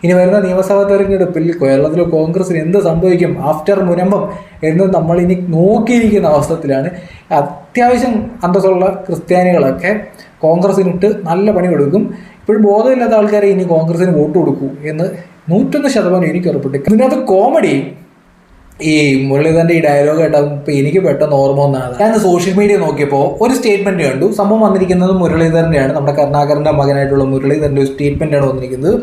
ഇനി വരുന്ന നിയമസഭാ തെരഞ്ഞെടുപ്പിൽ കേരളത്തിൽ കോൺഗ്രസിന് എന്ത് സംഭവിക്കും ആഫ്റ്റർ മുനമ്പം എന്ന് നമ്മളിനി നോക്കിയിരിക്കുന്ന അവസരത്തിലാണ് അത്യാവശ്യം അന്തസ്സുള്ള ക്രിസ്ത്യാനികളൊക്കെ കോൺഗ്രസിനിട്ട് നല്ല പണി കൊടുക്കും. ഇപ്പോഴും ബോധമില്ലാത്ത ആൾക്കാരെ ഇനി കോൺഗ്രസിന് വോട്ട് കൊടുക്കൂ എന്ന് 101% എനിക്ക് ഉറപ്പിട്ട്. ഇതിനകത്ത് കോമഡി ഈ മുരളീധരൻ്റെ ഈ ഡയലോഗ് കേട്ടപ്പോൾ ഇപ്പോൾ എനിക്ക് പെട്ടെന്ന് ഓർമ്മ വന്നതാണ്. ഞാൻ സോഷ്യൽ മീഡിയ നോക്കിയപ്പോൾ ഒരു സ്റ്റേറ്റ്മെൻറ്റ് കണ്ടു. സംഭവം വന്നിരിക്കുന്നത് മുരളീധരൻ്റെയാണ്, നമ്മുടെ കരുണാകരൻ്റെ മകനായിട്ടുള്ള മുരളീധരൻ്റെ ഒരു സ്റ്റേറ്റ്മെൻറ്റാണ് വന്നിരിക്കുന്നത്.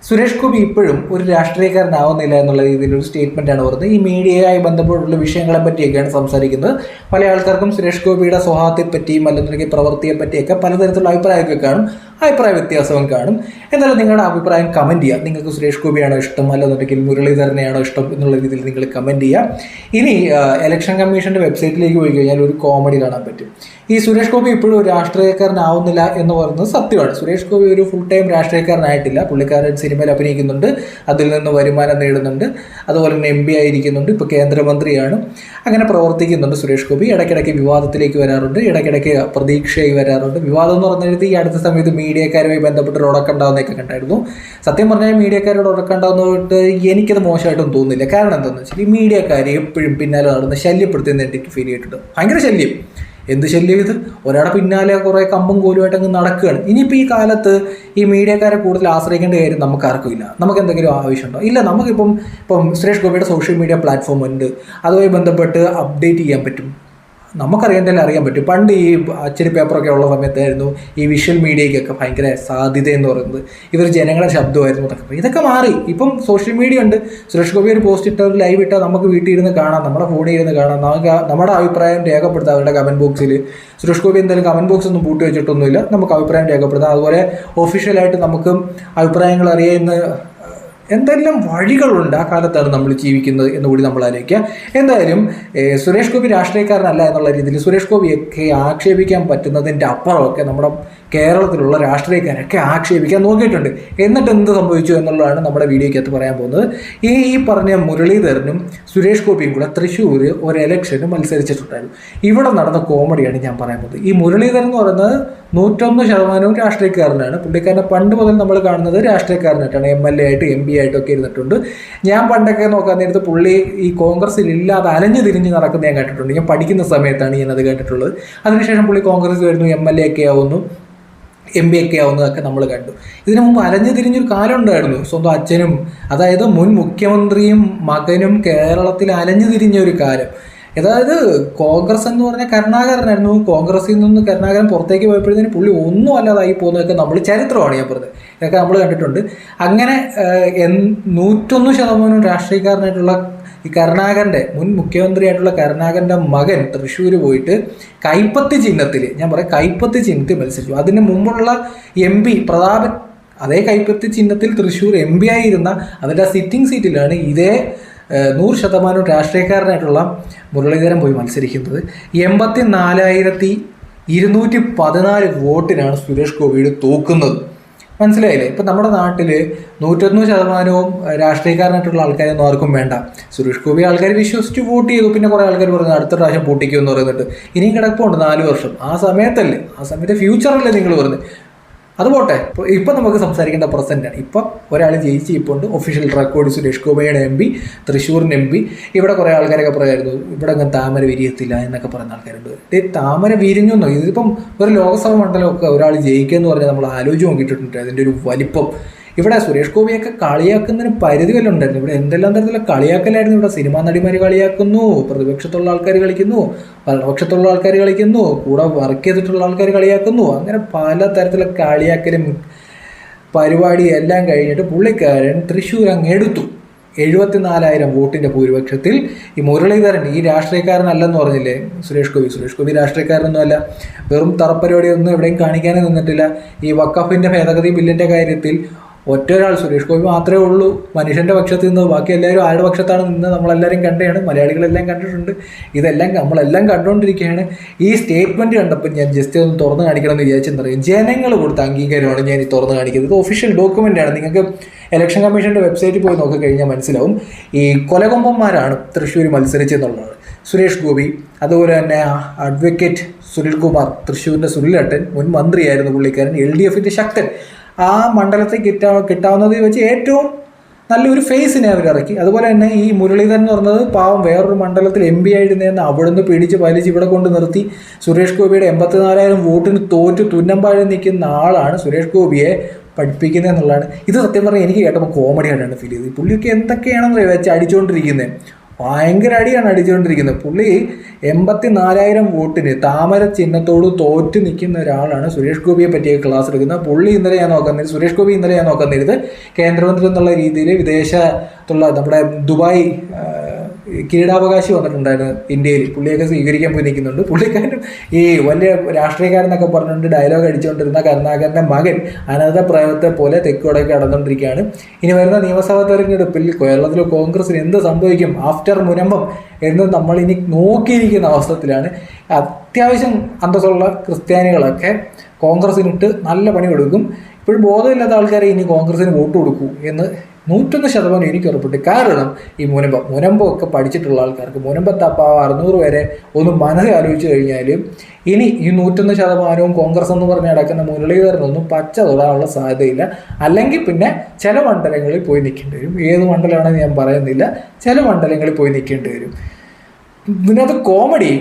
സുരേഷ് ഗോപി ഇപ്പോഴും ഒരു രാഷ്ട്രീയക്കാരനാവുന്നില്ല എന്നുള്ള രീതിയിലൊരു സ്റ്റേറ്റ്മെൻറ്റാണ് പറഞ്ഞത്. ഈ മീഡിയയുമായി ബന്ധപ്പെട്ടുള്ള വിഷയങ്ങളെ പറ്റിയൊക്കെയാണ് സംസാരിക്കുന്നത്. പല ആൾക്കാർക്കും സുരേഷ് ഗോപിയുടെ സ്വഭാവത്തെപ്പറ്റിയും അല്ലെന്നുണ്ടെങ്കിൽ പ്രവൃത്തിയെ പറ്റിയൊക്കെ പലതരത്തിലുള്ള അഭിപ്രായമൊക്കെ കാണും, അഭിപ്രായ വ്യത്യാസവും കാണും. എന്നാലും നിങ്ങളുടെ അഭിപ്രായം കമൻറ്റ് ചെയ്യുക. നിങ്ങൾക്ക് സുരേഷ് ഗോപിയാണോ ഇഷ്ടം അല്ലെന്നുണ്ടെങ്കിൽ മുരളീധരനെയാണോ ഇഷ്ടം എന്നുള്ള രീതിയിൽ നിങ്ങൾ കമൻറ്റ് ചെയ്യുക. ഇനി ഇലക്ഷൻ കമ്മീഷൻ്റെ വെബ്സൈറ്റിലേക്ക് പോയി കഴിഞ്ഞാൽ ഒരു കോമഡി കാണാൻ പറ്റും. ഈ സുരേഷ് ഗോപി ഇപ്പോഴും ഒരു രാഷ്ട്രീയക്കാരനാവുന്നില്ല എന്ന് പറയുന്നത് സത്യമാണ്. സുരേഷ് ഗോപി ഒരു ഫുൾ ടൈം രാഷ്ട്രീയക്കാരനായിട്ടില്ല. പുള്ളിക്കാരൻ സിനിമയിൽ അഭിനയിക്കുന്നുണ്ട്, അതിൽ നിന്ന് വരുമാനം നേടുന്നുണ്ട്, അതുപോലെ തന്നെ MP ആയിരിക്കുന്നുണ്ട്, ഇപ്പോൾ കേന്ദ്രമന്ത്രിയാണ്, അങ്ങനെ പ്രവർത്തിക്കുന്നുണ്ട് സുരേഷ് ഗോപി. ഇടയ്ക്കിടയ്ക്ക് വിവാദത്തിലേക്ക് വരാറുണ്ട്, ഇടയ്ക്കിടയ്ക്ക് പ്രതീക്ഷയായി വരാറുണ്ട്. വിവാദം എന്ന് പറഞ്ഞാൽ ഈ അടുത്ത സമയത്ത് മീഡിയക്കാരുമായി ബന്ധപ്പെട്ട് ഉടക്കുണ്ടാവുന്നതൊക്കെ കണ്ടായിരുന്നു. സത്യം പറഞ്ഞാൽ മീഡിയക്കാരോട് ഉടക്കുണ്ടാവുന്നതായിട്ട് എനിക്കത് മോശമായിട്ടൊന്നും തോന്നുന്നില്ല. കാരണം എന്താണെന്ന് വെച്ചാൽ ഈ മീഡിയക്കാരെ എപ്പോഴും പിന്നാലെ നടന്ന് ശല്യപ്പെടുത്തുന്ന എനിക്ക് ഫീൽ ചെയ്തിട്ടുണ്ട്. ഭയങ്കര ശല്യം. എന്ത് ശല്യം ഇത്? ഒരാളുടെ പിന്നാലെ കുറേ കമ്പും കോലുമായിട്ട് അങ്ങ് നടക്കുകയാണ്. ഇനിയിപ്പോൾ ഈ കാലത്ത് ഈ മീഡിയക്കാരെ കൂടുതൽ ആശ്രയിക്കേണ്ട കാര്യം നമുക്ക് ആർക്കുമില്ല. നമുക്ക് എന്തെങ്കിലും ആവശ്യമുണ്ടോ? ഇല്ല. നമുക്കിപ്പം സുരേഷ് ഗോപിയുടെ സോഷ്യൽ മീഡിയ പ്ലാറ്റ്ഫോം ഉണ്ട്, അതുമായി ബന്ധപ്പെട്ട് അപ്ഡേറ്റ് ചെയ്യാൻ പറ്റും. നമുക്കറിയാൻ അറിയാൻ പറ്റും. പണ്ട് ഈ അച്ചടി പേപ്പറൊക്കെ ഉള്ള സമയത്തായിരുന്നു ഈ വിഷ്വൽ മീഡിയയ്ക്കൊക്കെ ഭയങ്കര സാധ്യത എന്ന് പറയുന്നത്. ഇവർ ജനങ്ങളുടെ ശബ്ദമായിരുന്നു എന്നൊക്കെ. ഇതൊക്കെ മാറി. ഇപ്പം സോഷ്യൽ മീഡിയ ഉണ്ട്. സുരേഷ് ഗോപി ഒരു പോസ്റ്റ് ഇട്ടാൽ ഒരു ലൈവ് ഇട്ടാൽ നമുക്ക് വീട്ടിൽ ഇരുന്ന് കാണാം, നമ്മുടെ ഫോണിൽ ഇരുന്ന് കാണാം, നമുക്ക് നമ്മുടെ അഭിപ്രായം രേഖപ്പെടുത്താം അവരുടെ കമൻറ്റ് ബോക്സിൽ. സുരേഷ് ഗോപി എന്തായാലും കമൻറ്റ് ബോക്സ് ഒന്നും പൂട്ടി വെച്ചിട്ടൊന്നുമില്ല, നമുക്ക് അഭിപ്രായം രേഖപ്പെടുത്താം. അതുപോലെ ഒഫീഷ്യലായിട്ട് നമുക്ക് അഭിപ്രായങ്ങൾ അറിയുന്ന എന്തെല്ലാം വഴികളുണ്ട്. ആ കാലത്താണ് നമ്മൾ ജീവിക്കുന്നത് എന്നുകൂടി നമ്മൾ ആലോചിക്കുക. എന്തായാലും സുരേഷ് ഗോപി രാഷ്ട്രീയക്കാരനല്ല എന്നുള്ള രീതിയിൽ സുരേഷ് ഗോപിയൊക്കെ ആക്ഷേപിക്കാൻ പറ്റുന്നതിൻ്റെ അപ്പുറമൊക്കെ നമ്മുടെ കേരളത്തിലുള്ള രാഷ്ട്രീയക്കാരൊക്കെ ആക്ഷേപിക്കാൻ നോക്കിയിട്ടുണ്ട്. എന്നിട്ട് എന്ത് സംഭവിച്ചു എന്നുള്ളതാണ് നമ്മുടെ വീഡിയോയ്ക്കകത്ത് പറയാൻ പോകുന്നത്. ഈ പറഞ്ഞ മുരളീധരനും സുരേഷ് ഗോപിയും കൂടെ തൃശ്ശൂർ ഒരു ഇലക്ഷന് മത്സരിച്ചിട്ടുണ്ടായിരുന്നു. ഇവിടെ നടന്ന കോമഡിയാണ് ഞാൻ പറയാൻ പോകുന്നത്. ഈ മുരളീധരൻ എന്ന് പറയുന്നത് 101% രാഷ്ട്രീയക്കാരനാണ്. പുള്ളിക്കാരനെ പണ്ട് മുതൽ നമ്മൾ കാണുന്നത് രാഷ്ട്രീയക്കാരനായിട്ടാണ്. MLA ആയിട്ട് MP ആയിട്ടൊക്കെ ഇരുന്നിട്ടുണ്ട്. ഞാൻ പണ്ടൊക്കെ നോക്കാൻ നേരത്ത് പുള്ളി ഈ കോൺഗ്രസ്സിൽ ഇല്ലാതെ അലഞ്ഞു തിരിഞ്ഞ് നടക്കുന്നത് ഞാൻ കേട്ടിട്ടുണ്ട്. ഞാൻ പഠിക്കുന്ന സമയത്താണ് ഞാനത് കേട്ടിട്ടുള്ളത്. അതിനുശേഷം പുള്ളി കോൺഗ്രസ് വരുന്നു, MLA ഒക്കെ ആവുന്നു, MP ഒക്കെ ആവുന്നതൊക്കെ നമ്മൾ കണ്ടു. ഇതിനു മുമ്പ് അലഞ്ഞു തിരിഞ്ഞൊരു കാലം ഉണ്ടായിരുന്നു. സ്വന്തം അച്ഛനും, അതായത് മുൻ മുഖ്യമന്ത്രിയും മകനും കേരളത്തിൽ അലഞ്ഞു തിരിഞ്ഞ ഒരു കാലം. അതായത് കോൺഗ്രസ് എന്ന് പറഞ്ഞാൽ കരുണാകരനായിരുന്നു. കോൺഗ്രസിൽ നിന്ന് കരുണാകരൻ പുറത്തേക്ക് പോയപ്പോഴത്തേന് പുള്ളി ഒന്നും അല്ലാതായി പോകുന്നതൊക്കെ നമ്മൾ ചരിത്രമാണ് ഞാൻ പറഞ്ഞത്, ഇതൊക്കെ നമ്മൾ കണ്ടിട്ടുണ്ട്. അങ്ങനെ 101% രാഷ്ട്രീയക്കാരനായിട്ടുള്ള ഈ കരുണാകരൻ്റെ മുൻ മുഖ്യമന്ത്രിയായിട്ടുള്ള കരുണാകരൻ്റെ മകൻ തൃശ്ശൂർ പോയിട്ട് കൈപ്പത്തി ചിഹ്നത്തിൽ, ഞാൻ പറയാം കൈപ്പത്തി ചിഹ്നത്തിൽ മത്സരിച്ചു. അതിന് മുമ്പുള്ള MP പ്രതാപൻ അതേ കൈപ്പത്തി ചിഹ്നത്തിൽ തൃശ്ശൂർ MP ആയിരുന്ന അതിൻ്റെ സിറ്റിംഗ് സീറ്റിലാണ് ഇതേ 100% രാഷ്ട്രീയക്കാരനായിട്ടുള്ള മുരളീധരൻ പോയി മത്സരിക്കുന്നത്. 84,214 വോട്ടിനാണ് സുരേഷ് ഗോപിയുടെ തോക്കുന്നത്. മനസ്സിലായില്ലേ? ഇപ്പം നമ്മുടെ നാട്ടിൽ 101% രാഷ്ട്രീയക്കാരനായിട്ടുള്ള ആൾക്കാരൊന്നും ആർക്കും വേണ്ട. സുരേഷ് ഗോപി ആൾക്കാർ വിശ്വസിച്ച് വോട്ട് ചെയ്തു. പിന്നെ കുറേ ആൾക്കാർ പറഞ്ഞു അടുത്ത പ്രാവശ്യം പൊട്ടിക്കുമെന്ന് പറയുന്നുണ്ട്. ഇനിയും കിടപ്പുണ്ട് 4 വർഷം. ആ സമയത്തല്ലേ, ആ സമയത്ത് ഫ്യൂച്ചറല്ലേ നിങ്ങൾ പറഞ്ഞു. അതുപോട്ടെ, ഇപ്പം നമുക്ക് സംസാരിക്കേണ്ട പ്രസൻറ്റാണ്. ഇപ്പം ഒരാൾ ജയിച്ച് ഇപ്പോൾ ഉണ്ട്. ഒഫീഷ്യൽ റെക്കോർഡ് സുരേഷ് ഗോപിയുടെ MP, തൃശ്ശൂരിന് MP. ഇവിടെ കുറേ ആൾക്കാരൊക്കെ പറയായിരുന്നു ഇവിടെ അങ്ങനെ താമര വിരിയത്തില്ല എന്നൊക്കെ പറയുന്ന ആൾക്കാരുണ്ട്. താമര വിരിഞ്ഞൊന്നോ? ഇതിപ്പം ഒരു ലോക്സഭ മണ്ഡലമൊക്കെ ഒരാൾ ജയിക്കുക എന്ന് പറഞ്ഞാൽ നമ്മൾ ആലോചിച്ച് നോക്കിയിട്ടുണ്ട് അതിൻ്റെ ഒരു വലിപ്പം. ഇവിടെ സുരേഷ് ഗോപിയൊക്കെ കളിയാക്കുന്നതിന് പരിധി വല്ല ഉണ്ടായിരുന്നു. ഇവിടെ എന്തെല്ലാം തരത്തിലുള്ള കളിയാക്കലായിരുന്നു. ഇവിടെ സിനിമാ നടിമാർ കളിയാക്കുന്നു, പ്രതിപക്ഷത്തുള്ള ആൾക്കാർ കളിക്കുന്നു, ഭരണപക്ഷത്തുള്ള ആൾക്കാർ കളിക്കുന്നു, കൂടെ വർക്ക് ചെയ്തിട്ടുള്ള ആൾക്കാർ കളിയാക്കുന്നു. അങ്ങനെ പല തരത്തിലുള്ള കളിയാക്കലും പരിപാടി എല്ലാം കഴിഞ്ഞിട്ട് പുള്ളിക്കാരൻ തൃശ്ശൂർ അങ്ങ് എടുത്തു. 74,000 വോട്ടിൻ്റെ ഭൂരിപക്ഷത്തിൽ. ഈ മുരളീധരൻ ഈ രാഷ്ട്രീയക്കാരനല്ലെന്ന് പറഞ്ഞില്ലേ സുരേഷ് ഗോപി രാഷ്ട്രീയക്കാരനൊന്നുമല്ല. വെറും തറപ്പരിപാടിയൊന്നും എവിടെയും കാണിക്കാനേ നിന്നിട്ടില്ല. ഈ വഖഫിൻ്റെ ഭേദഗതി ബില്ലിൻ്റെ കാര്യത്തിൽ ഒറ്റൊരാൾ സുരേഷ് ഗോപി മാത്രമേ ഉള്ളൂ മനുഷ്യൻ്റെ പക്ഷത്ത് നിന്ന്. ബാക്കി എല്ലാവരും ആരുടെ പക്ഷത്താണ് നിന്ന് നമ്മളെല്ലാവരും കണ്ടതാണ്, മലയാളികളെല്ലാം കണ്ടിട്ടുണ്ട്. ഇതെല്ലാം നമ്മളെല്ലാം കണ്ടുകൊണ്ടിരിക്കുകയാണ്. ഈ സ്റ്റേറ്റ്മെൻറ്റ് കണ്ടപ്പോൾ ഞാൻ ജസ്റ്റ് ഒന്ന് തുറന്ന് കാണിക്കണമെന്ന് വിചാരിച്ചെന്നറിയാം. ജനങ്ങൾ കൊടുത്ത അംഗീകാരമാണ് ഞാൻ ഈ തുറന്ന് കാണിക്കുന്നത്. ഇത് ഒഫീഷ്യൽ ഡോക്യുമെൻ്റാണ്. നിങ്ങൾക്ക് ഇലക്ഷൻ കമ്മീഷൻ്റെ വെബ്സൈറ്റിൽ പോയി നോക്കിക്കഴിഞ്ഞാൽ മനസ്സിലാവും. ഈ കൊലകൊമ്പന്മാരാണ് തൃശ്ശൂർ മത്സരിച്ചെന്നുള്ളതാണ്. സുരേഷ് ഗോപി, അതുപോലെ തന്നെ അഡ്വക്കേറ്റ് സുനിൽ കുമാർ, തൃശ്ശൂരിൻ്റെ സുനിലേട്ടൻ, മുൻ മന്ത്രിയായിരുന്നു പുള്ളിക്കാരൻ, LDFൻ്റെ ശക്തൻ. ആ മണ്ഡലത്തിൽ കിട്ടാവുന്നതിൽ വെച്ച് ഏറ്റവും നല്ലൊരു ഫേസിനെ അവർ ഇറക്കി. അതുപോലെ തന്നെ ഈ മുരളീധരൻ എന്ന് പറഞ്ഞത് പാവം വേറൊരു മണ്ഡലത്തിൽ MP ആയിരുന്നേന്ന് അവിടുന്ന് പിടിച്ച് വലിച്ച് ഇവിടെ കൊണ്ട് നിർത്തി സുരേഷ് ഗോപിയുടെ 84,000 വോട്ടിന് തോറ്റ് തുന്നമ്പാഴം നിൽക്കുന്ന ആളാണ് സുരേഷ് ഗോപിയെ പഠിപ്പിക്കുന്നത് എന്നുള്ളതാണ്. ഇത് സത്യം പറഞ്ഞാൽ എനിക്ക് കേട്ടപ്പോൾ കോമഡി ആയിട്ടാണ് ഫീൽ ചെയ്തത്. പുള്ളിയൊക്കെ എന്തൊക്കെയാണെന്ന് വെച്ച് അടിച്ചുകൊണ്ടിരിക്കുന്നത്, ഭയങ്കര അടിയാണ് അടിച്ചുകൊണ്ടിരിക്കുന്നത്. പുള്ളി 84,000 വോട്ടിന് താമര ചിഹ്നത്തോട് തോറ്റ് നിൽക്കുന്ന ഒരാളാണ് സുരേഷ് ഗോപിയെ പറ്റിയ ക്ലാസ് എടുക്കുന്നത്. പുള്ളി ഇന്നലെ ഞാൻ നോക്കുന്നത്, സുരേഷ് ഗോപി ഇന്നലെ ഞാൻ നോക്കുന്നത് കേന്ദ്രമന്ത്രി എന്നുള്ള രീതിയിൽ വിദേശത്തുള്ള നമ്മുടെ ദുബായ് കിരീടാവകാശി വന്നിട്ടുണ്ടായിരുന്നു ഇന്ത്യയിൽ. പുള്ളിയൊക്കെ സ്വീകരിക്കാൻ പോയി നിൽക്കുന്നുണ്ട്. പുള്ളിക്കാരനും ഈ വലിയ രാഷ്ട്രീയക്കാരെന്നൊക്കെ പറഞ്ഞുകൊണ്ട് ഡയലോഗ് അടിച്ചുകൊണ്ടിരുന്ന കരുണാകരൻ്റെ മകൻ അനന്ത പ്രയോഗത്തെ പോലെ തെക്കോടൊക്കെ നടന്നുകൊണ്ടിരിക്കുകയാണ്. ഇനി വരുന്ന നിയമസഭാ തെരഞ്ഞെടുപ്പിൽ കേരളത്തിൽ കോൺഗ്രസിന് എന്ത് സംഭവിക്കും ആഫ്റ്റർ മുനമ്പം എന്ന് നമ്മൾ ഇനി നോക്കിയിരിക്കുന്ന അവസരത്തിലാണ്. അത്യാവശ്യം അന്തസ്സുള്ള ക്രിസ്ത്യാനികളൊക്കെ കോൺഗ്രസിനിട്ട് നല്ല പണി കൊടുക്കും. ഇപ്പോഴും ബോധമില്ലാത്ത ആൾക്കാരെ ഇനി കോൺഗ്രസിന് വോട്ട് കൊടുക്കൂ എന്ന് 101% എനിക്ക് ഉറപ്പുണ്ട്. കാരണം ഈ മുനമ്പമൊക്കെ പഠിച്ചിട്ടുള്ള ആൾക്കാർക്ക് മുനമ്പത്തപ്പ 600 വരെ ഒന്ന് മനസ്സിൽ ആലോചിച്ച് കഴിഞ്ഞാൽ ഇനി ഈ 101% കോൺഗ്രസ് എന്ന് പറഞ്ഞ് നടക്കുന്ന മുരളീധരനൊന്നും പച്ച തൊടാനുള്ള സാധ്യതയില്ല. അല്ലെങ്കിൽ പിന്നെ ചില മണ്ഡലങ്ങളിൽ പോയി നിൽക്കേണ്ടി വരും. ഏത് മണ്ഡലമാണെന്ന് ഞാൻ പറയുന്നില്ല, ചില മണ്ഡലങ്ങളിൽ പോയി നിൽക്കേണ്ടി വരും. ഇതിനകത്ത് കോമഡി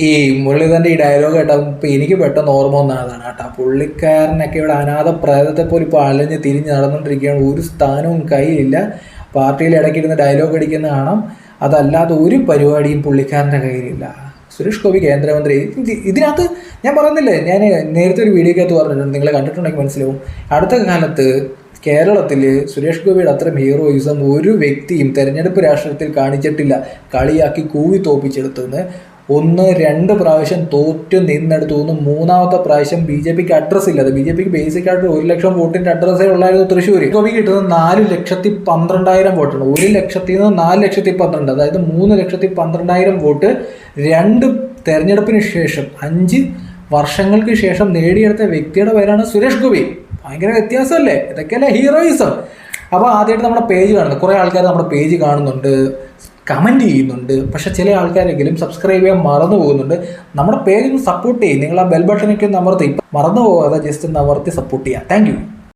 ഈ മുരളീധരൻ്റെ ഈ ഡയലോഗ് കേട്ടപ്പോൾ ഇപ്പോൾ എനിക്ക് പെട്ടെന്ന് ഓർമ്മ വന്നതാണ് കേട്ടോ. പുള്ളിക്കാരനൊക്കെ ഇവിടെ അനാഥ പ്രേതത്തെ പോലെ ഇപ്പോൾ അലഞ്ഞ് തിരിഞ്ഞ് നടന്നുകൊണ്ടിരിക്കുകയാണ്. ഒരു സ്ഥാനവും കയ്യിലില്ല. പാർട്ടിയിൽ ഇടയ്ക്കിരുന്ന് ഡയലോഗ് അടിക്കുന്ന കാണാം. അതല്ലാതെ ഒരു പരിപാടിയും പുള്ളിക്കാരൻ്റെ കയ്യിലില്ല. സുരേഷ് ഗോപി കേന്ദ്രമന്ത്രി ഇതിനകത്ത് ഞാൻ പറയുന്നില്ലേ, ഞാൻ നേരത്തെ ഒരു വീഡിയോക്കകത്ത് പറഞ്ഞിട്ടുണ്ട്, നിങ്ങൾ കണ്ടിട്ടുണ്ടെങ്കിൽ മനസ്സിലാവും. അടുത്ത കാലത്ത് കേരളത്തിൽ സുരേഷ് ഗോപിയുടെ അത്രയും ഹീറോയിസം ഒരു വ്യക്തിയും തെരഞ്ഞെടുപ്പ് രാഷ്ട്രീയത്തിൽ കാണിച്ചിട്ടില്ല. കളിയാക്കി കൂവി തോപ്പിച്ചെടുത്തുനിന്ന് 1-2 പ്രാവശ്യം തോറ്റു നിന്നെടുത്തു. മൂന്നാമത്തെ പ്രാവശ്യം BJPക്ക് അഡ്രസ്സ് ഇല്ലാതെ, BJPക്ക് ബേസിക് ആയിട്ട് 1 ലക്ഷം വോട്ടിൻ്റെ അഡ്രസ്സേ ഉള്ളായിരുന്നു തൃശ്ശൂർ. ഗോപിക്ക് കിട്ടുന്നത് 4,12,000 വോട്ടാണ്. 1,00,000 നിന്ന് 4,12,000, അതായത് 3,12,000 വോട്ട് 2 തെരഞ്ഞെടുപ്പിന് ശേഷം 5 വർഷങ്ങൾക്ക് ശേഷം നേടിയെടുത്ത വ്യക്തിയുടെ പേരാണ് സുരേഷ് ഗോപി. ഭയങ്കര വ്യത്യാസമല്ലേ? ഇതൊക്കെയല്ലേ ഹീറോയിസം. അപ്പോൾ ആദ്യമായിട്ട് നമ്മുടെ പേജ് കാണുന്നത്, കുറേ ആൾക്കാർ നമ്മുടെ പേജ് കാണുന്നുണ്ട്, കമൻറ്റ് ചെയ്യുന്നുണ്ട്. പക്ഷെ ചില ആൾക്കാരെങ്കിലും സബ്സ്ക്രൈബ് ചെയ്യാൻ മറന്നു പോകുന്നുണ്ട്. നമ്മുടെ പേജ് ഒന്ന് സപ്പോർട്ട് ചെയ്യും. നിങ്ങൾ ആ ബെൽ ബട്ടനൊക്കെ ഒന്ന് അമർത്തി, മറന്നു പോകാതെ ജസ്റ്റ് ഒന്ന് അമർത്തി സപ്പോർട്ട് ചെയ്യുക. Thank you.